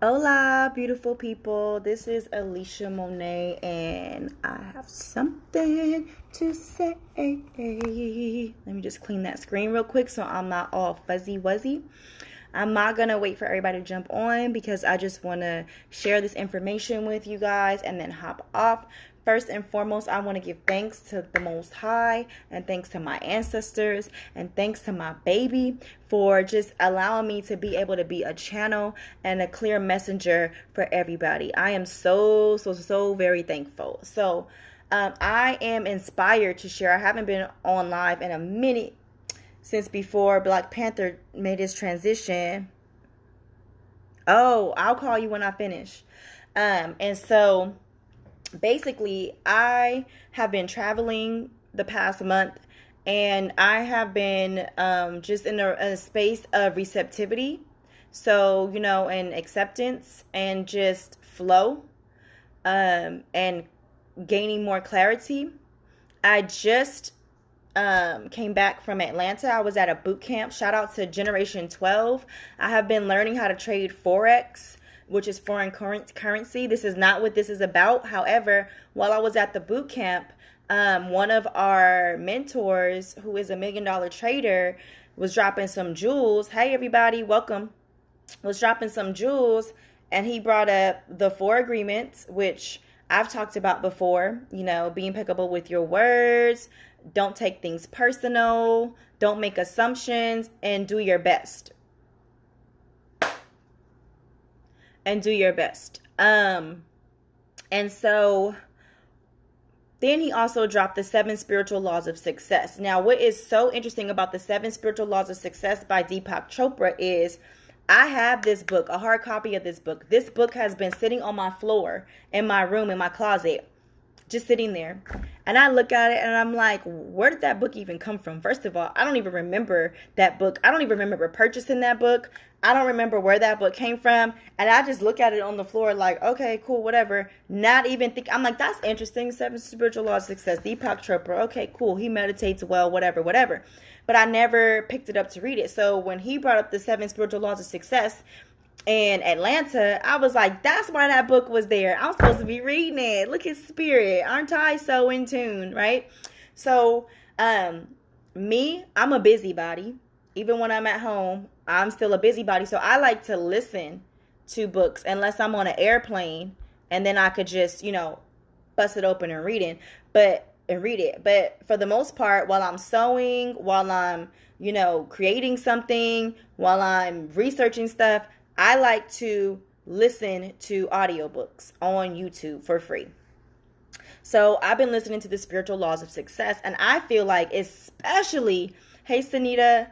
Hola, beautiful people. This is Alicia Monet, and I have something to say. Let me just clean that screen real quick so I'm not all fuzzy wuzzy. I'm not going to wait for everybody to jump on because I just want to share this information with you guys and then hop off. First and foremost, I want to give thanks to the Most High and thanks to my ancestors and thanks to my baby for just allowing me to be able to be a channel and a clear messenger for everybody. I am so very thankful. So I am inspired to share. I haven't been on live in a minute since before Black Panther made his transition. Oh, I'll call you when I finish. And so basically, I have been traveling the past month, and I have been just in a space of receptivity. So, and acceptance and just flow and gaining more clarity. I just came back from Atlanta. I was at a boot camp. Shout out to Generation 12. I have been learning how to trade Forex, which is foreign currency. This is not what this is about. However, while I was at the boot camp, one of our mentors, who is a $1 million trader, was dropping some jewels. Hey, everybody, welcome. Was dropping some jewels, and he brought up the 4 agreements, which I've talked about before. Be impeccable with your words. Don't take things personal. Don't make assumptions, and do your best. And so then he also dropped the 7 spiritual laws of success. Now, what is so interesting about the 7 spiritual laws of success by Deepak Chopra is I have this book, a hard copy of this book. This book has been sitting on my floor in my room, in my closet, just sitting there. And I look at it and I'm like, where did that book even come from? First of all, I don't even remember that book. I don't even remember purchasing that book. I don't remember where that book came from. And I just look at it on the floor like, okay, cool, whatever. Not even think. I'm like, that's interesting. 7 spiritual laws of success. Deepak Chopra. Okay, cool. He meditates well, whatever. But I never picked it up to read it. So when he brought up the 7 spiritual laws of success in Atlanta, I was like, that's why that book was there. I'm supposed to be reading it. Look at spirit. Aren't I so in tune, right? So I'm a busybody. Even when I'm at home, I'm still a busybody. So I like to listen to books unless I'm on an airplane, and then I could just, bust it open and read it. But for the most part, while I'm sewing, while I'm, creating something, while I'm researching stuff, I like to listen to audiobooks on YouTube for free. So I've been listening to the spiritual laws of success, and I feel like especially, hey Sanita,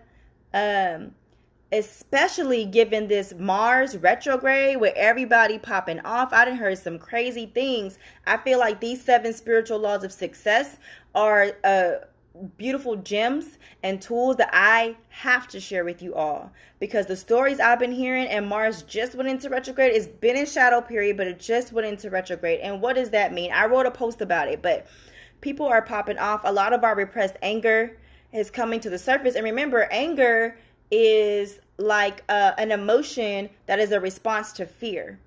especially given this Mars retrograde with everybody popping off, I done heard some crazy things. I feel like these 7 spiritual laws of success are beautiful gems and tools that I have to share with you all, because the stories I've been hearing, and Mars just went into retrograde. It's been in shadow period, but it just went into retrograde. And what does that mean? I wrote a post about it, but people are popping off. A lot of our repressed anger is coming to the surface. And remember, anger is like an emotion that is a response to fear.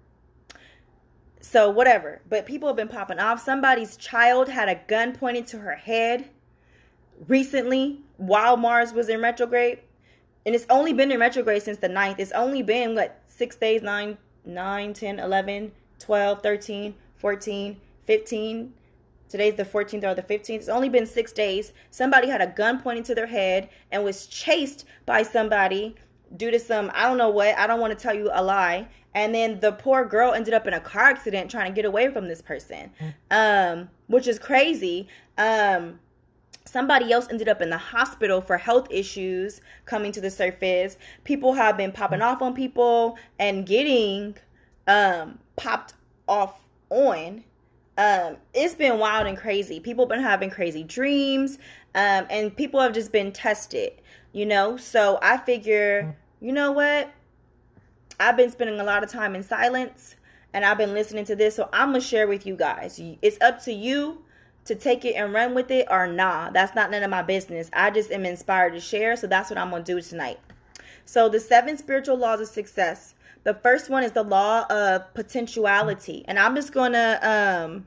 So whatever, but people have been popping off. Somebody's child had a gun pointed to her head recently while Mars was in retrograde. And it's only been in retrograde since the 9th. It's only been 6 days, 9, 10, 11, 12, 13, 14, 15. Today's the 14th or the 15th. It's only been 6 days. Somebody had a gun pointed to their head and was chased by somebody due to some, I don't know what. I don't want to tell you a lie. And then the poor girl ended up in a car accident trying to get away from this person, which is crazy. Somebody else ended up in the hospital for health issues coming to the surface. People have been popping off on people and getting popped off on. It's been wild and crazy. People have been having crazy dreams, and people have just been tested, So I figure, you know what? I've been spending a lot of time in silence, and I've been listening to this, so I'm going to share with you guys. It's up to you to take it and run with it or nah. That's not none of my business. I just am inspired to share, so that's what I'm going to do tonight. So the 7 spiritual laws of success The first one is the law of potentiality. And I'm just going to,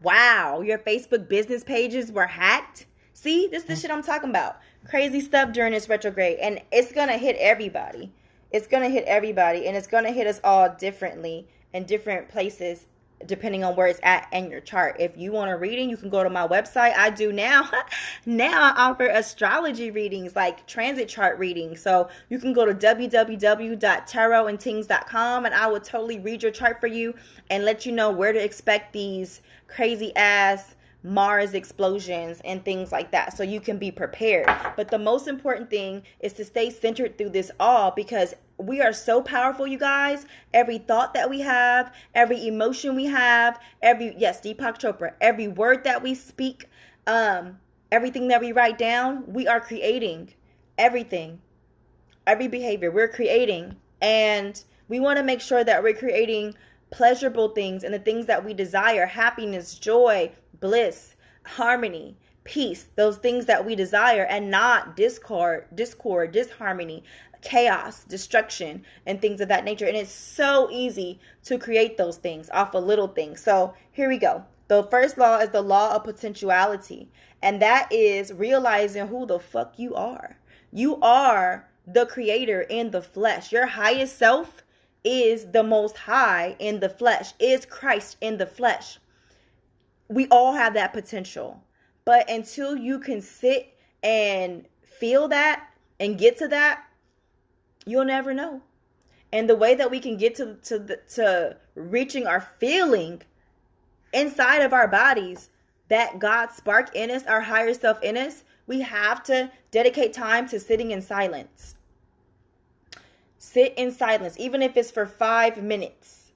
wow, your Facebook business pages were hacked. See, this is the shit I'm talking about. Crazy stuff during this retrograde. And it's going to hit everybody. It's going to hit everybody. And it's going to hit us all differently in different places, depending on where it's at in your chart. If you want a reading, you can go to my website. I do now. Now I offer astrology readings, like transit chart readings. So you can go to www.tarotandtings.com, and I will totally read your chart for you and let you know where to expect these crazy ass Mars explosions and things like that, so you can be prepared. But the most important thing is to stay centered through this all, because we are so powerful, you guys. Every thought that we have, every emotion we have, Deepak Chopra, every word that we speak, everything that we write down, we are creating everything. Every behavior we're creating, and we want to make sure that we're creating pleasurable things and the things that we desire: happiness, joy, bliss, harmony, peace, those things that we desire, and not discord, disharmony, chaos, destruction, and things of that nature. And it's so easy to create those things off of little things. So here we go. The first law is the law of potentiality, and that is realizing who the fuck you are. You are the creator in the flesh. Your highest self is the most high in the flesh, is Christ in the flesh. We all have that potential. But until you can sit and feel that and get to that, you'll never know. And the way that we can get to reaching our feeling inside of our bodies, that God spark in us, our higher self in us, we have to dedicate time to sitting in silence. Sit in silence, even if it's for 5 minutes.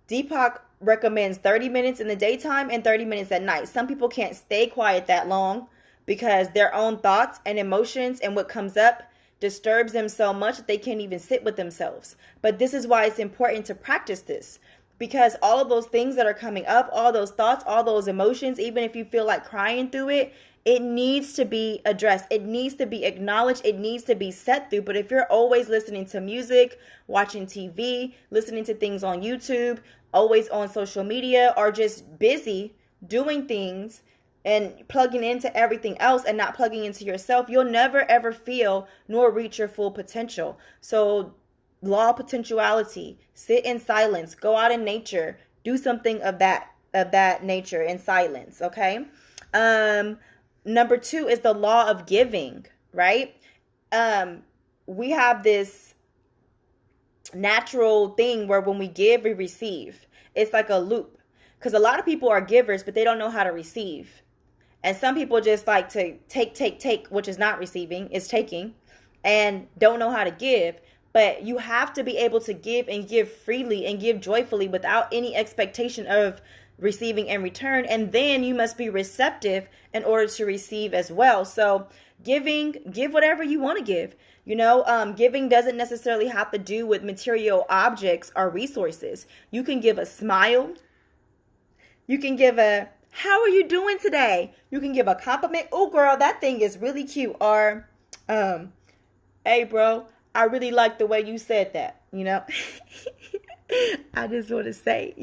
Deepak recommends 30 minutes in the daytime and 30 minutes at night. Some people can't stay quiet that long because their own thoughts and emotions and what comes up disturbs them so much that they can't even sit with themselves. But this is why it's important to practice this, because all of those things that are coming up, all those thoughts, all those emotions, even if you feel like crying through it, it needs to be addressed. It needs to be acknowledged. It needs to be set through. But if you're always listening to music, watching TV, listening to things on YouTube, always on social media, or just busy doing things and plugging into everything else and not plugging into yourself, you'll never ever feel nor reach your full potential. So law of potentiality, sit in silence, go out in nature, do something of that nature in silence. Okay. Number 2 is the law of giving, right? We have this natural thing where when we give, we receive. It's like a loop, because a lot of people are givers, but they don't know how to receive. And some people just like to take, which is not receiving, is taking, and don't know how to give. But you have to be able to give and give freely and give joyfully without any expectation of receiving in return. And then you must be receptive in order to receive as well. So give whatever you want to give. Giving doesn't necessarily have to do with material objects or resources. You can give a smile. You can give a, how are you doing today? You can give a compliment. Oh, girl, that thing is really cute. Or, hey, bro, I really like the way you said that, I just want to say,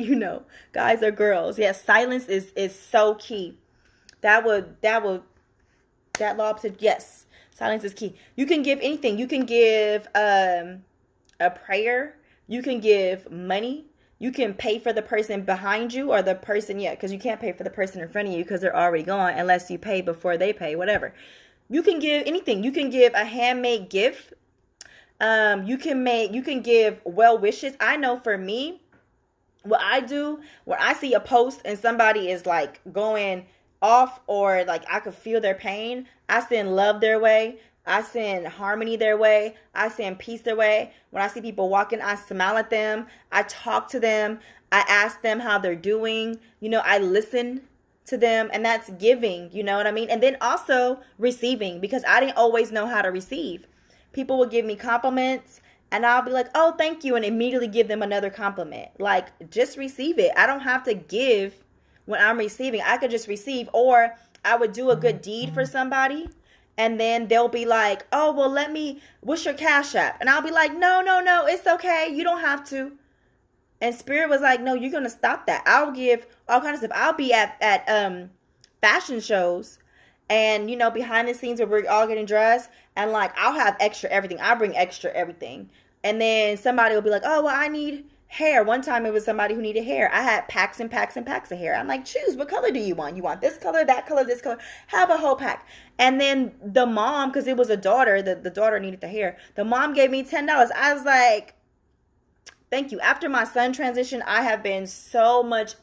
guys or girls. Yes, silence is so key. That law said, yes, silence is key. You can give anything. You can give a prayer. You can give money. You can pay for the person behind you or the person, because you can't pay for the person in front of you because they're already gone unless you pay before they pay, whatever. You can give anything. You can give a handmade gift. You can give well wishes. I know for me, what I do when I see a post and somebody is like going off, or like I could feel their pain, I send love their way. I send harmony their way. I send peace their way. When I see people walking, I smile at them. I talk to them. I ask them how they're doing. I listen to them, and that's giving, you know what I mean? And then also receiving, because I didn't always know how to receive. People will give me compliments and I'll be like, oh, thank you, and immediately give them another compliment. Like, just receive it. I don't have to give when I'm receiving. I could just receive. Or I would do a good deed for somebody, And then they'll be like, oh, well, what's your Cash App? And I'll be like, no, no, no, it's okay. You don't have to. And Spirit was like, no, you're going to stop that. I'll give all kinds of stuff. I'll be at fashion shows and, behind the scenes where we're all getting dressed. And, like, I'll have extra everything. I bring extra everything. And then somebody will be like, oh, well, I need hair. One time it was somebody who needed hair. I had packs and packs and packs of hair. I'm like, choose. What color do you want? You want this color, that color, this color? Have a whole pack. And then the mom, because it was a daughter, the daughter needed the hair. The mom gave me $10. I was like, thank you. After my son transitioned, I have been so much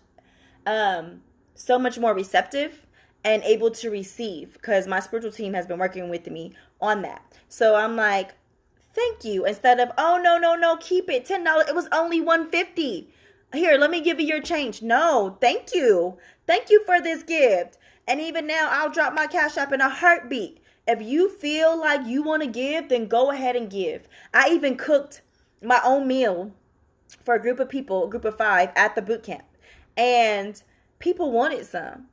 more receptive and able to receive because my spiritual team has been working with me on that. So I'm like, thank you. Instead of, oh, no, no, no, keep it. $10. It was only $150. Here, let me give you your change. No, thank you. Thank you for this gift. And even now, I'll drop my Cash App in a heartbeat. If you feel like you want to give, then go ahead and give. I even cooked my own meal for a group of people, a group of 5 at the boot camp. And people wanted some.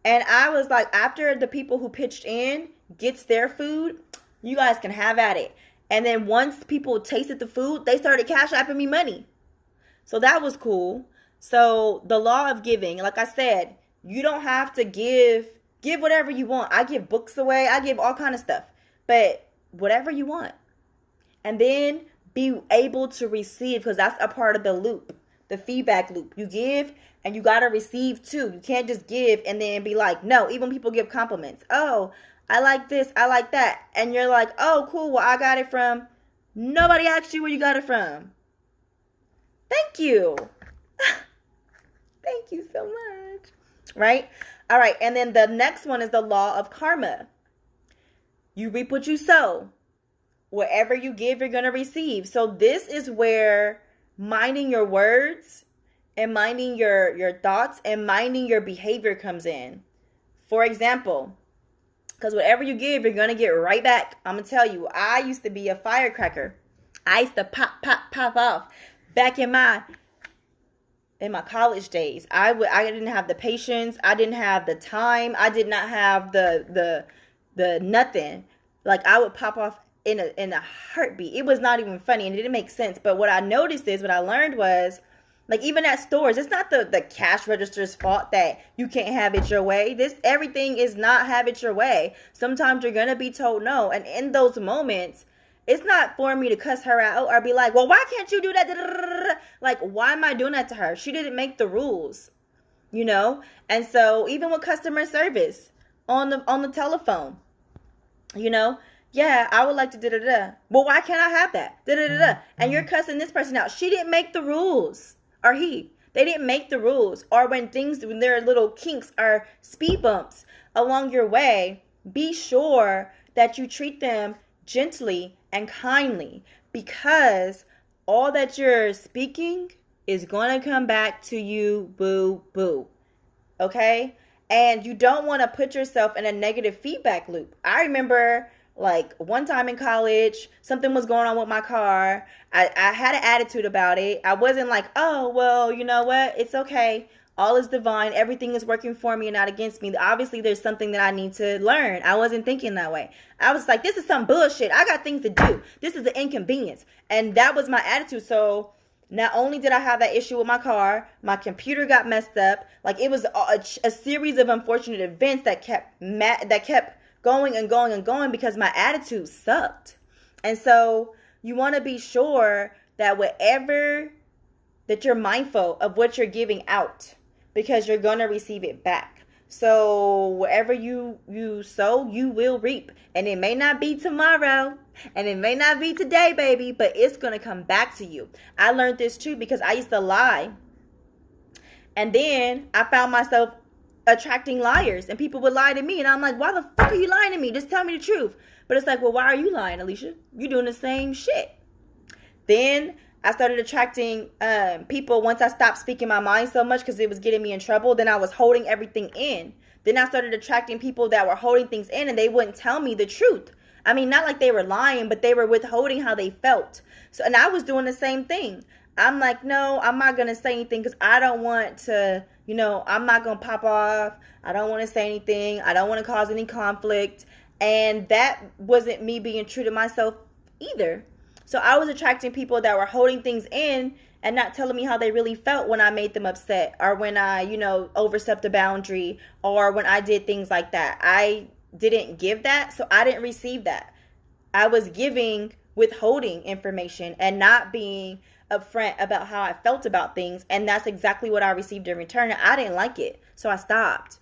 And I was like, after the people who pitched in gets their food, you guys can have at it. And then once people tasted the food, they started Cash Apping me money. So that was cool. So the law of giving, like I said, you don't have to give whatever you want. I give books away. I give all kind of stuff. But whatever you want. And then be able to receive, because that's a part of the loop, the feedback loop. You give and you got to receive too. You can't just give and then be like, no. Even people give compliments. Oh, I like this, I like that. And you're like, oh, cool, well, I got it from, nobody asked you where you got it from. Thank you. Thank you so much. Right? All right, and then the next one is the law of karma. You reap what you sow. Whatever you give, you're going to receive. So this is where minding your words and minding your thoughts and minding your behavior comes in. For example, because whatever you give, you're going to get right back. I'm going to tell you, I used to be a firecracker. I used to pop, pop, pop off. Back in my college days, I didn't have the patience. I didn't have the time. I did not have the nothing. Like, I would pop off in a heartbeat. It was not even funny and it didn't make sense. But what I noticed is, what I learned was, like, even at stores, it's not the cash register's fault that you can't have it your way. Everything is not have it your way. Sometimes you're going to be told no. And in those moments, it's not for me to cuss her out or be like, well, why can't you do that? Like, why am I doing that to her? She didn't make the rules, And so even with customer service on the telephone, yeah, I would like to da-da-da. Well, why can't I have that? Da-da-da-da. And you're cussing this person out. She didn't make the rules. Or he. They didn't make the rules. Or when there are little kinks or speed bumps along your way, be sure that you treat them gently and kindly, because all that you're speaking is going to come back to you, boo, boo. Okay? And you don't want to put yourself in a negative feedback loop. I remember, like, one time in college, something was going on with my car. I had an attitude about it. I wasn't like, oh, well, you know what? It's okay. All is divine. Everything is working for me and not against me. Obviously, there's something that I need to learn. I wasn't thinking that way. I was like, this is some bullshit. I got things to do. This is an inconvenience. And that was my attitude. So not only did I have that issue with my car, my computer got messed up. Like, it was a series of unfortunate events that kept going and going and going because my attitude sucked. And so you want to be sure that that you're mindful of what you're giving out, because you're going to receive it back. So whatever you sow, you will reap. And it may not be tomorrow, and it may not be today, baby, but it's going to come back to you. I learned this too, because I used to lie. And then I found myself attracting liars, and people would lie to me, and I'm like, why the fuck are you lying to me? Just tell me the truth. But it's like, well, why are you lying, Alicia? You're doing the same shit. Then I started attracting people once I stopped speaking my mind so much because it was getting me in trouble. Then I was holding everything in. Then I started attracting people that were holding things in, and they wouldn't tell me the truth. I mean, not like they were lying, but they were withholding how they felt. So, and I was doing the same thing. I'm like, no, I'm not going to say anything because I don't want to, I'm not going to pop off. I don't want to say anything. I don't want to cause any conflict. And that wasn't me being true to myself either. So I was attracting people that were holding things in and not telling me how they really felt when I made them upset, or when I, overstepped a boundary, or when I did things like that. I didn't give that, so I didn't receive that. I was giving withholding information and not being upfront about how I felt about things. And that's exactly what I received in return. And I didn't like it. So I stopped.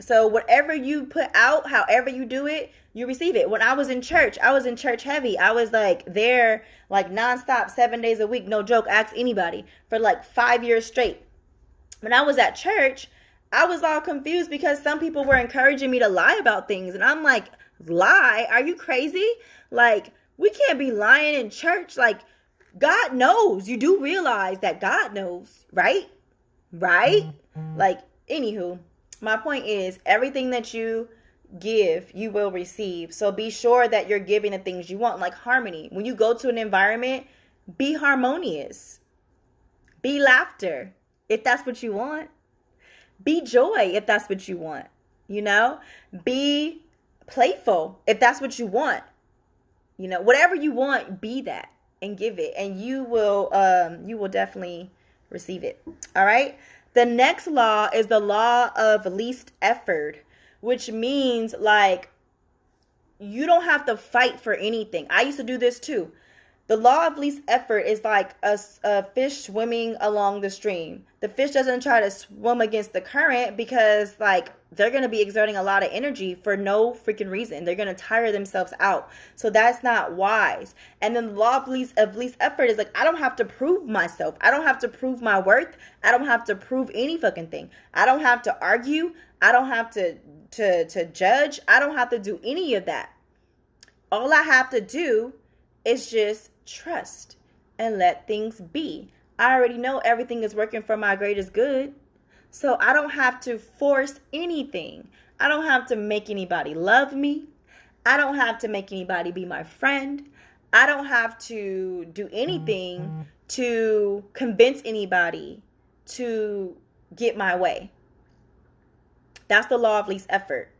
So whatever you put out, however you do it, you receive it. When I was in church heavy. I was like there like nonstop, 7 days a week. No joke. Ask anybody, for like 5 years straight. When I was at church, I was all confused because some people were encouraging me to lie about things. And I'm like, lie? Are you crazy? Like, we can't be lying in church. Like, God knows. You do realize that God knows, right? Right? Like, anywho, my point is, everything that you give, you will receive. So be sure that you're giving the things you want, like harmony. When you go to an environment, be harmonious. Be laughter, if that's what you want. Be joy, if that's what you want. Be playful, if that's what you want. Whatever you want, be that and give it, and you will definitely receive it. All right. The next law is the law of least effort, which means like you don't have to fight for anything. I used to do this too. The law of least effort is like a fish swimming along the stream. The fish doesn't try to swim against the current because like they're going to be exerting a lot of energy for no freaking reason. They're going to tire themselves out. So that's not wise. And then the law of least effort is like, I don't have to prove myself. I don't have to prove my worth. I don't have to prove any fucking thing. I don't have to argue. I don't have to judge. I don't have to do any of that. All I have to do is just trust and let things be. I already know everything is working for my greatest good. So I don't have to force anything. I don't have to make anybody love me. I don't have to make anybody be my friend. I don't have to do anything to convince anybody to get my way. That's the law of least effort.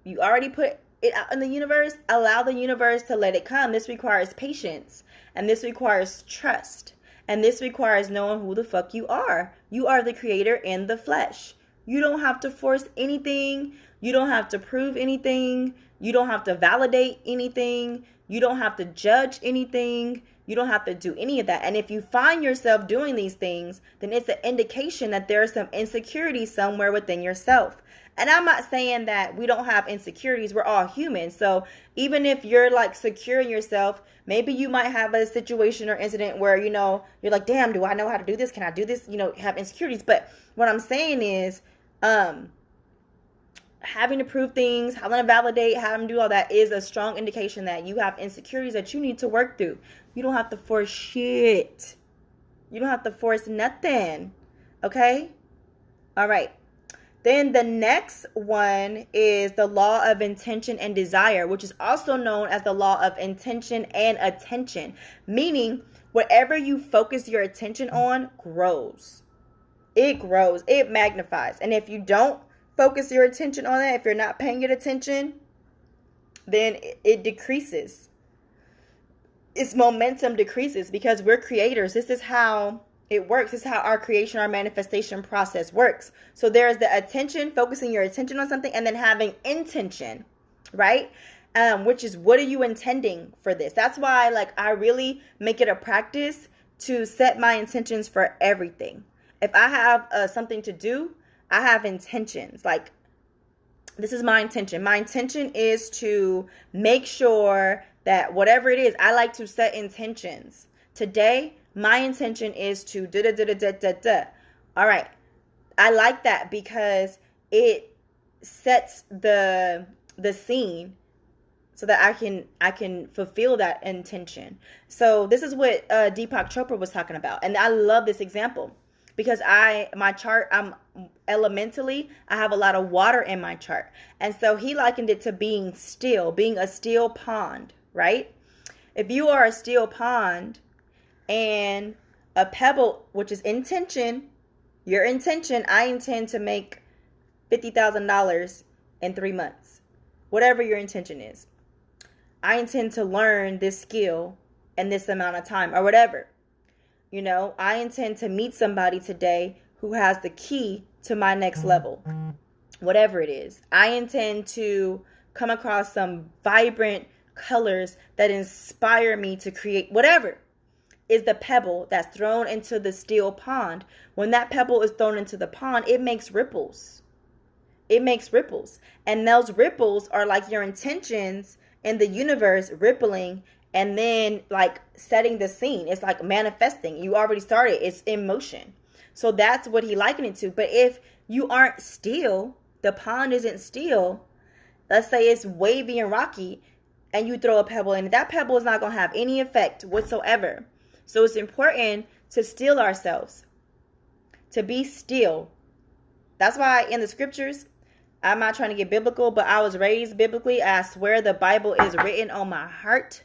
You already put it out in the universe. Allow the universe to let it come. This requires patience, and this requires trust, and this requires knowing who the fuck you are. You are the creator in the flesh. You don't have to force anything. You don't have to prove anything. You don't have to validate anything. You don't have to judge anything. You don't have to do any of that. And if you find yourself doing these things, then it's an indication that there are some insecurities somewhere within yourself. And I'm not saying that we don't have insecurities. We're all human. So even if you're like secure in yourself, maybe you might have a situation or incident where, you're like, damn, do I know how to do this? Can I do this? Have insecurities. But what I'm saying is, having to prove things, having to validate, having to do all that is a strong indication that you have insecurities that you need to work through. You don't have to force shit. You don't have to force nothing. Okay? All right. Then the next one is the law of intention and desire, which is also known as the law of intention and attention, meaning whatever you focus your attention on grows. It grows. It magnifies. And if you don't focus your attention on that, if you're not paying it attention, then it decreases. Its momentum decreases because we're creators. This is how it works. This is how our creation, our manifestation process works. So there's the attention, focusing your attention on something, and then having intention, right? Which is, what are you intending for this? That's why, like, I really make it a practice to set my intentions for everything. If I have something to do, I have intentions. Like, this is my intention. My intention is to make sure that whatever it is, I like to set intentions. Today, my intention is to da-da-da-da-da-da-da. All right. I like that because it sets the scene so that I can fulfill that intention. So this is what Deepak Chopra was talking about. And I love this example because my chart, I'm elementally, I have a lot of water in my chart. And so he likened it to being a still pond, right? If you are a still pond, and a pebble, which is intention, your intention, I intend to make $50,000 in 3 months. whatever your intention is. I intend to learn this skill in this amount of time or whatever. I intend to meet somebody today who has the key to my next level, whatever it is. I intend to come across some vibrant colors that inspire me to create whatever is the pebble that's thrown into the still pond. When that pebble is thrown into the pond, it makes ripples. It makes ripples. And those ripples are like your intentions in the universe rippling and then like setting the scene. It's like manifesting. You already started. It's in motion. So that's what he likened it to. But if you aren't still, the pond isn't still, let's say it's wavy and rocky, and you throw a pebble in, that pebble is not going to have any effect whatsoever. So it's important to still ourselves, to be still. That's why in the scriptures, I'm not trying to get biblical, but I was raised biblically. I swear the Bible is written on my heart.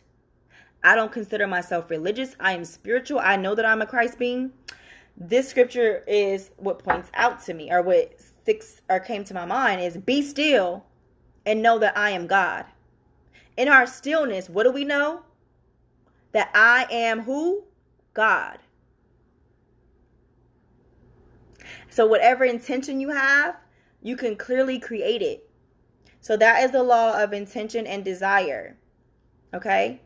I don't consider myself religious. I am spiritual. I know that I'm a Christ being. This scripture is what points out to me, or what sticks or came to my mind is be still and know that I am God. In our stillness, what do we know? That I am who? God. So whatever intention you have, you can clearly create it. So that is the law of intention and desire. Okay?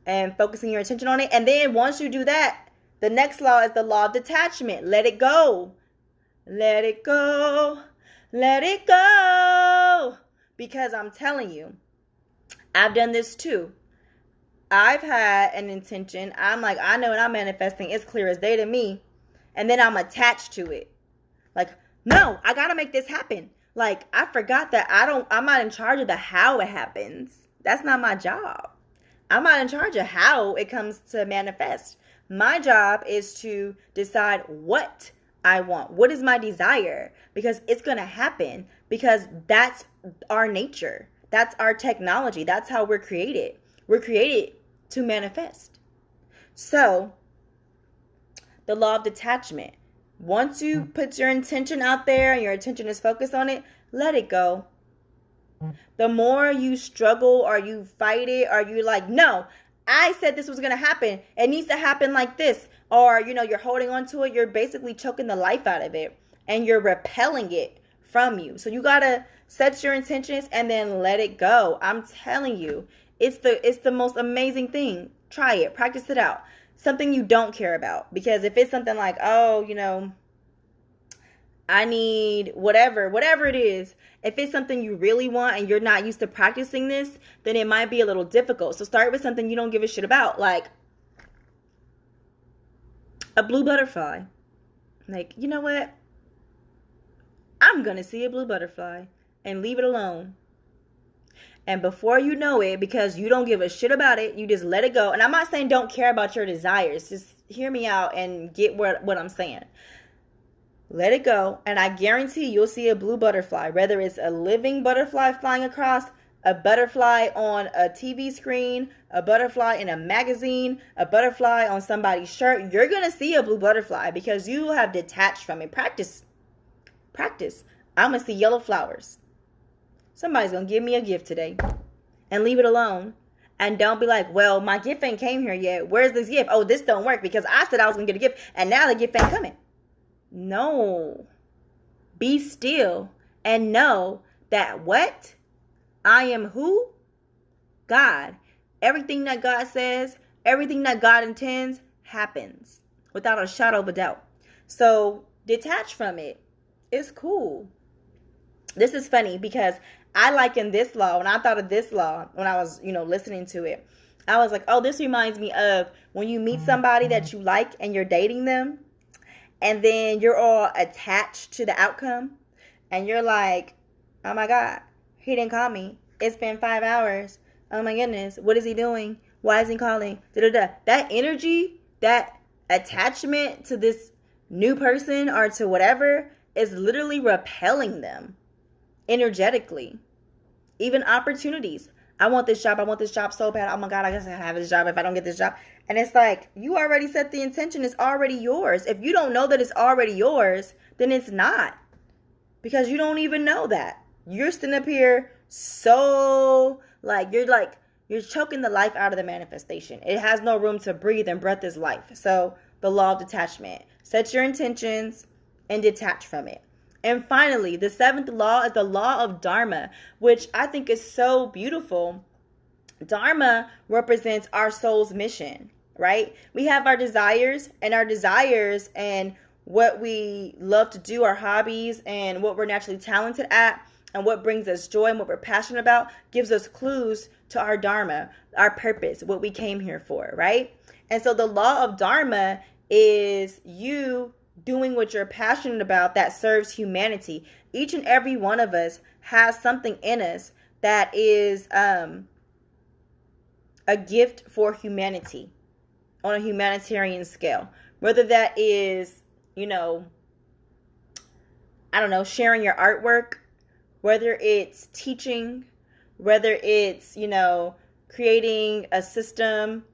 And focusing your attention on it. And then once you do that, the next law is the law of detachment. Let it go. Let it go. Let it go. Because I'm telling you, I've done this too. I've had an intention. I'm like, I know what I'm manifesting. It's clear as day to me. And then I'm attached to it. Like, no, I got to make this happen. Like, I forgot that I'm not in charge of the how it happens. That's not my job. I'm not in charge of how it comes to manifest. My job is to decide what I want. What is my desire? Because it's going to happen. Because that's our nature. That's our technology. That's how we're created. We're created to manifest. So, the law of detachment. Once you put your intention out there and your attention is focused on it, let it go. The more you struggle or you fight it or you're like, no, I said this was going to happen. It needs to happen like this. Or, you're holding on to it. You're basically choking the life out of it and you're repelling it from you. So you got to set your intentions and then let it go. I'm telling you, it's the most amazing thing. Try it. Practice it out. Something you don't care about. Because if it's something like, I need whatever it is. If it's something you really want and you're not used to practicing this, then it might be a little difficult. So start with something you don't give a shit about. Like a blue butterfly. Like, you know what? I'm going to see a blue butterfly and leave it alone. And before you know it, because you don't give a shit about it, you just let it go. And I'm not saying don't care about your desires. Just hear me out and get what I'm saying. Let it go. And I guarantee you'll see a blue butterfly. Whether it's a living butterfly flying across, a butterfly on a TV screen, a butterfly in a magazine, a butterfly on somebody's shirt. You're going to see a blue butterfly because you have detached from it. Practice. I'm going to see yellow flowers. Somebody's going to give me a gift today and leave it alone. And don't be like, well, my gift ain't came here yet. Where's this gift? Oh, this don't work because I said I was going to get a gift and now the gift ain't coming. No. Be still and know that what? I am who? God. Everything that God says, everything that God intends happens without a shadow of a doubt. So detach from it. It's cool. This is funny because I liken this law, when I thought of this law, when I was, listening to it, I was like, oh, this reminds me of when you meet somebody that you like and you're dating them, and then you're all attached to the outcome, and you're like, oh my God, he didn't call me. It's been 5 hours. Oh my goodness, what is he doing? Why isn't he calling? Da-da-da. That energy, that attachment to this new person or to whatever is literally repelling them energetically. Even opportunities. I want this job so bad. Oh my God, I guess I have this job if I don't get this job. And it's like, you already set the intention. It's already yours. If you don't know that it's already yours, then it's not. Because you don't even know that. You're sitting up here so you're choking the life out of the manifestation. It has no room to breathe, and breath is life. So the law of detachment. Set your intentions and detach from it. And finally, the seventh law is the law of Dharma, which I think is so beautiful. Dharma represents our soul's mission, right? We have our desires and what we love to do, our hobbies, and what we're naturally talented at, and what brings us joy and what we're passionate about gives us clues to our Dharma, our purpose, what we came here for, right? And so the law of Dharma is you doing what you're passionate about that serves humanity. Each and every one of us has something in us that is a gift for humanity on a humanitarian scale. Whether that is, sharing your artwork, whether it's teaching, whether it's, creating a system,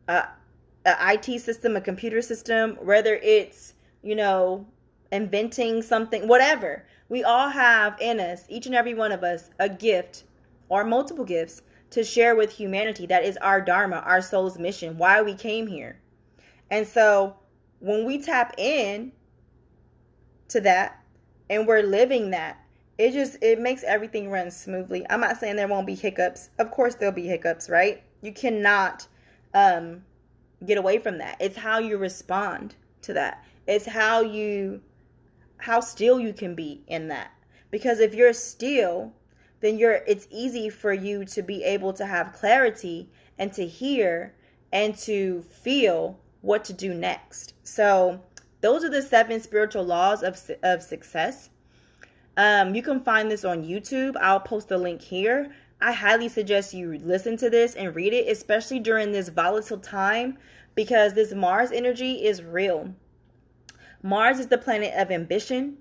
an IT system, a computer system, whether it's, inventing something, whatever. We all have in us, each and every one of us, a gift or multiple gifts to share with humanity. That is our Dharma, our soul's mission, why we came here. And so when we tap in to that and we're living that, it makes everything run smoothly. I'm not saying there won't be hiccups. Of course there'll be hiccups, right? You cannot get away from that. It's how you respond to that. It's how still you can be in that. Because if you're still, then it's easy for you to be able to have clarity and to hear and to feel what to do next. So those are the 7 spiritual laws of success. You can find this on YouTube. I'll post the link here. I highly suggest you listen to this and read it, especially during this volatile time, because this Mars energy is real. Mars is the planet of ambition,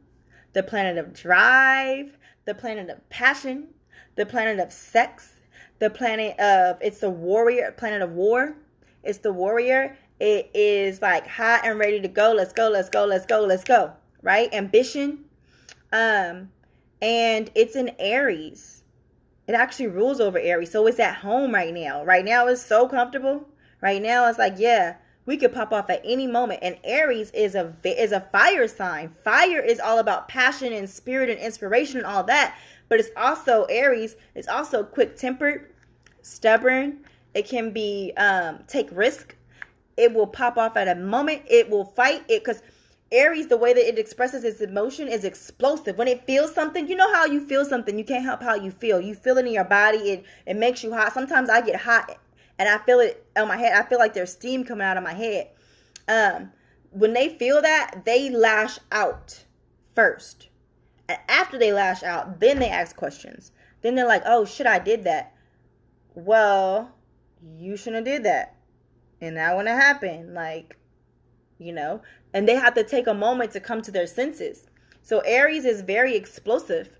the planet of drive, the planet of passion, the planet of sex, it's the warrior, planet of war. It's the warrior. It is like hot and ready to go. Let's go, let's go, let's go, let's go. Right? Ambition. And it's in Aries. It actually rules over Aries. So it's at home right now. Right now it's so comfortable. Right now it's like, yeah, we could pop off at any moment. And Aries is a fire sign. Fire is all about passion and spirit and inspiration and all that. But it's also Aries. It's also quick-tempered, stubborn. It can be take risk. It will pop off at a moment. It will fight it because Aries, the way that it expresses its emotion is explosive. When it feels something, you know how you feel something. You can't help how you feel. You feel it in your body. It makes you hot. Sometimes I get hot and I feel it on my head. I feel like there's steam coming out of my head. When they feel that, they lash out first. And after they lash out, then they ask questions. Then they're like, oh, shit, I did that. Well, you shouldn't have did that. And that wouldn't have happened. And they have to take a moment to come to their senses. So Aries is very explosive.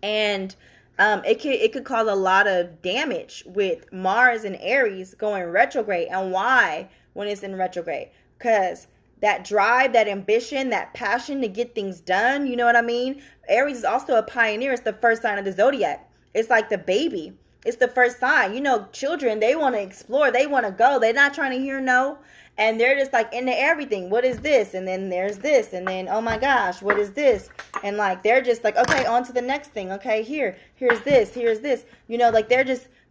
And it could cause a lot of damage with Mars and Aries going retrograde. And why when it's in retrograde? Because that drive, that ambition, that passion to get things done, you know what I mean? Aries is also a pioneer. It's the first sign of the zodiac. It's like the baby. It's the first sign. Children, they want to explore. They want to go. They're not trying to hear no. And they're just like into everything. What is this? And then there's this. And then, oh my gosh, what is this? And they're just like, okay, on to the next thing. Okay, here's this.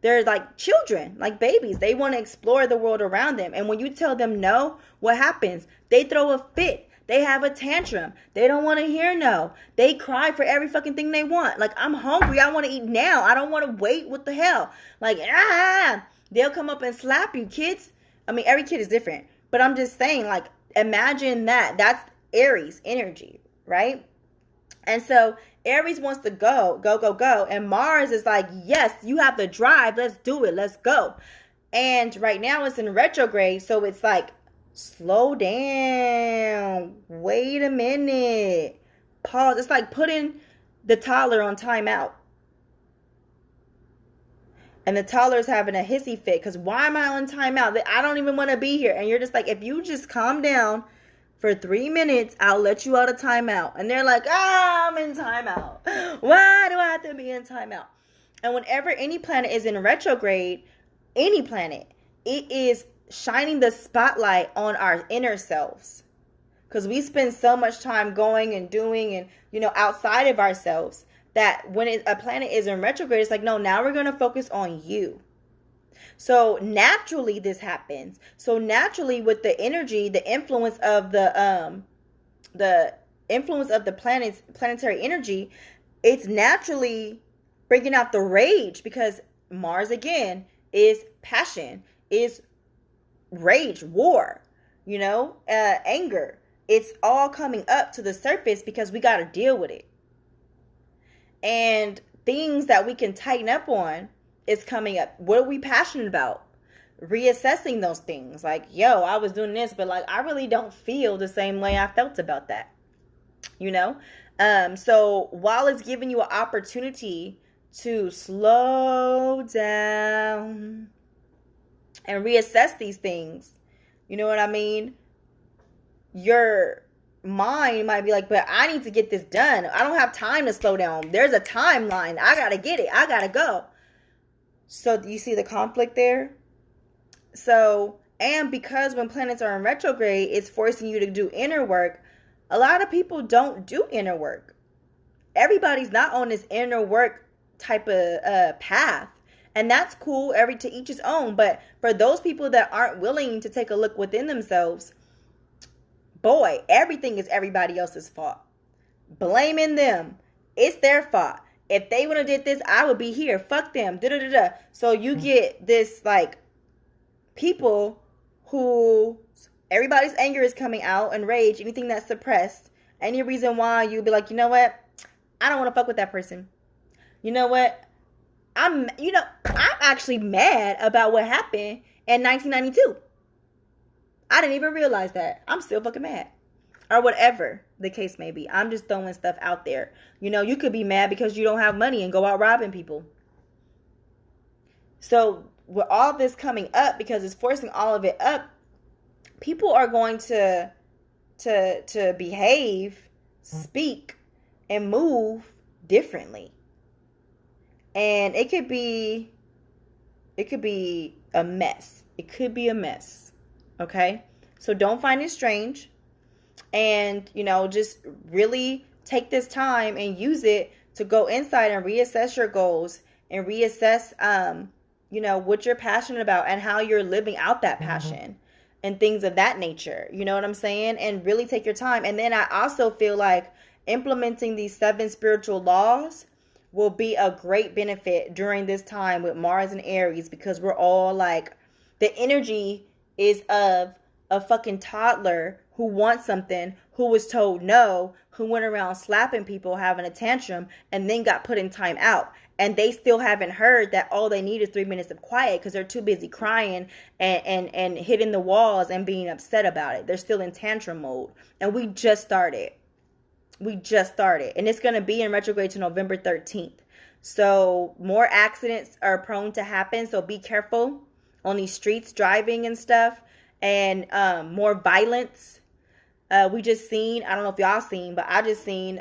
They're like children, like babies. They want to explore the world around them. And when you tell them no, what happens? They throw a fit. They have a tantrum. They don't want to hear no. They cry for every fucking thing they want. Like, I'm hungry. I want to eat now. I don't want to wait. What the hell? They'll come up and slap you, kids. I mean, every kid is different. But I'm just saying, imagine that. That's Aries energy, right? And so Aries wants to go. And Mars is like, yes, you have the drive. Let's do it. Let's go. And right now it's in retrograde. So it's like, slow down. Wait a minute. Pause. It's like putting the toddler on timeout. And the toddler's having a hissy fit because why am I on timeout? I don't even want to be here. And you're just like, if you just calm down, For 3 minutes, I'll let you out of timeout. And they're like, I'm in timeout. Why do I have to be in timeout? And whenever any planet is in retrograde, any planet, it is shining the spotlight on our inner selves. Because we spend so much time going and doing and, outside of ourselves that when a planet is in retrograde, it's like, no, now we're going to focus on you. So naturally this happens. So naturally with the energy, the influence of the planetary energy, it's naturally bringing out the rage, because Mars again is passion, is rage, war, anger. It's all coming up to the surface because we got to deal with it. And things that we can tighten up on is coming up. What are we passionate about? Reassessing those things. Like, I was doing this, but I really don't feel the same way I felt about that. So while it's giving you an opportunity to slow down and reassess these things, you know what I mean? Your mind might be like, but I need to get this done. I don't have time to slow down. There's a timeline. I gotta get it. I gotta go. So you see the conflict there? So, and because when planets are in retrograde, it's forcing you to do inner work. A lot of people don't do inner work. Everybody's not on this inner work type of path. And that's cool, to each his own. But for those people that aren't willing to take a look within themselves, boy, everything is everybody else's fault. Blaming them. It's their fault. If they would have did this, I would be here. Fuck them. Da-da-da-da. So you get this, people who everybody's anger is coming out, and rage, anything that's suppressed. Any reason why you'd be like, you know what? I don't want to fuck with that person. You know what? I'm actually mad about what happened in 1992. I didn't even realize that. I'm still fucking mad. Or whatever the case may be. I'm just throwing stuff out there. You could be mad because you don't have money and go out robbing people. So with all this coming up, because it's forcing all of it up, people are going to behave, speak, and move differently. And it could be a mess. It could be a mess. Okay? So don't find it strange. And, just really take this time and use it to go inside and reassess your goals and reassess, what you're passionate about and how you're living out that passion and things of that nature. You know what I'm saying? And really take your time. And then I also feel like implementing these 7 spiritual laws will be a great benefit during this time with Mars and Aries, because we're all the energy is of a fucking toddler who wants something, who was told no, who went around slapping people, having a tantrum, and then got put in time out. And they still haven't heard that all they need is 3 minutes of quiet because they're too busy crying and hitting the walls and being upset about it. They're still in tantrum mode. And we just started. And it's going to be in retrograde to November 13th. So more accidents are prone to happen. So be careful on these streets, driving and stuff. And more violence. We just seen, I don't know if y'all seen, but I just seen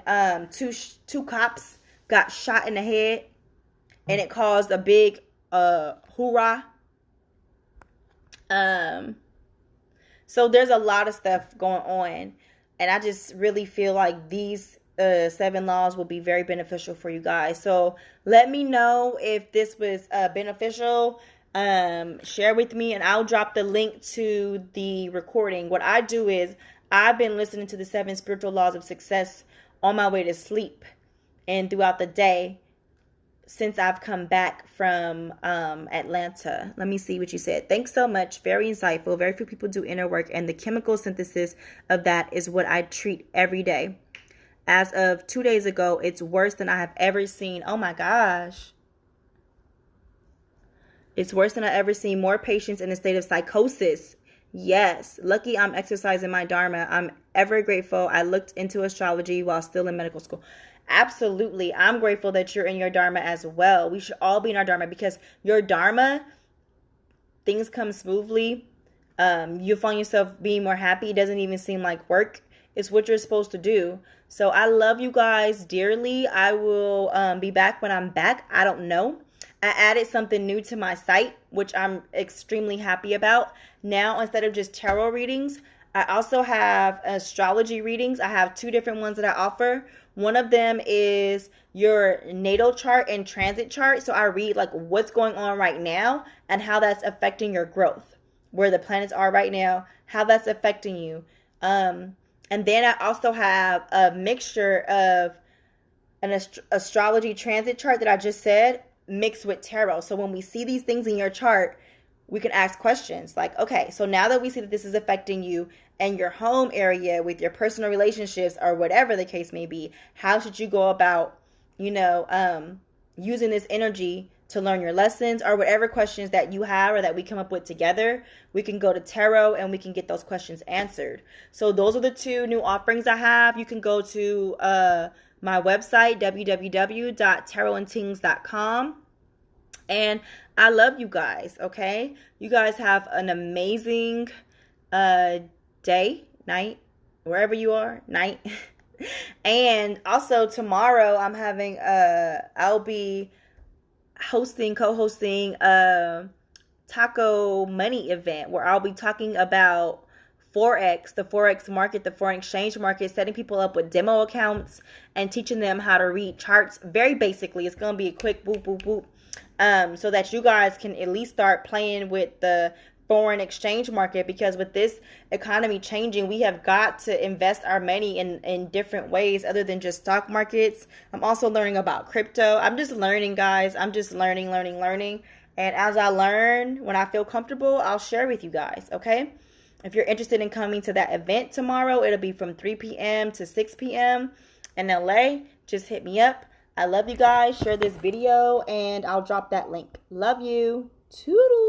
two cops got shot in the head, and it caused a big hoorah. So there's a lot of stuff going on, and I just really feel like these 7 laws will be very beneficial for you guys. So let me know if this was beneficial. Share with me, and I'll drop the link to the recording. What I do is I've been listening to the 7 spiritual laws of success on my way to sleep and throughout the day since I've come back from Atlanta. Let me see what you said. Thanks so much. Very insightful. Very few people do inner work, and the chemical synthesis of that is what I treat every day. As of 2 days ago, it's worse than I have ever seen. Oh my gosh. It's worse than I've ever seen. More patients in a state of psychosis. Yes. Lucky I'm exercising my Dharma. I'm ever grateful I looked into astrology while still in medical school. Absolutely. I'm grateful that you're in your Dharma as well. We should all be in our Dharma, because your Dharma, things come smoothly You'll find yourself being more happy. It doesn't even seem like work. It's what you're supposed to do. So I love you guys dearly. I will be back when I'm back. I don't know. I added something new to my site, which I'm extremely happy about. Now, instead of just tarot readings, I also have astrology readings. I have two different ones that I offer. One of them is your natal chart and transit chart. So I read like what's going on right now and how that's affecting your growth, where the planets are right now, how that's affecting you. And then I also have a mixture of an astrology transit chart that I just said mixed with tarot. So when we see these things in your chart, we can ask questions like, okay, so now that we see that this is affecting you and your home area with your personal relationships or whatever the case may be, how should you go about, using this energy to learn your lessons, or whatever questions that you have or that we come up with together? We can go to tarot and we can get those questions answered. So those are the two new offerings I have. You can go to my website, www.tarotandtings.com. And I love you guys, okay? You guys have an amazing day, night, wherever you are, night. And also tomorrow I'm having I'll be co-hosting a taco money event where I'll be talking about Forex, the Forex market, the foreign exchange market, setting people up with demo accounts and teaching them how to read charts very basically. It's going to be a quick boop, boop, boop. So that you guys can at least start playing with the foreign exchange market, because with this economy changing, we have got to invest our money in different ways other than just stock markets. I'm also learning about crypto. I'm just learning, guys. I'm just learning. And as I learn, when I feel comfortable, I'll share with you guys, okay? If you're interested in coming to that event tomorrow, it'll be from 3 p.m. to 6 p.m. in LA. Just hit me up. I love you guys. Share this video and I'll drop that link. Love you. Toodles.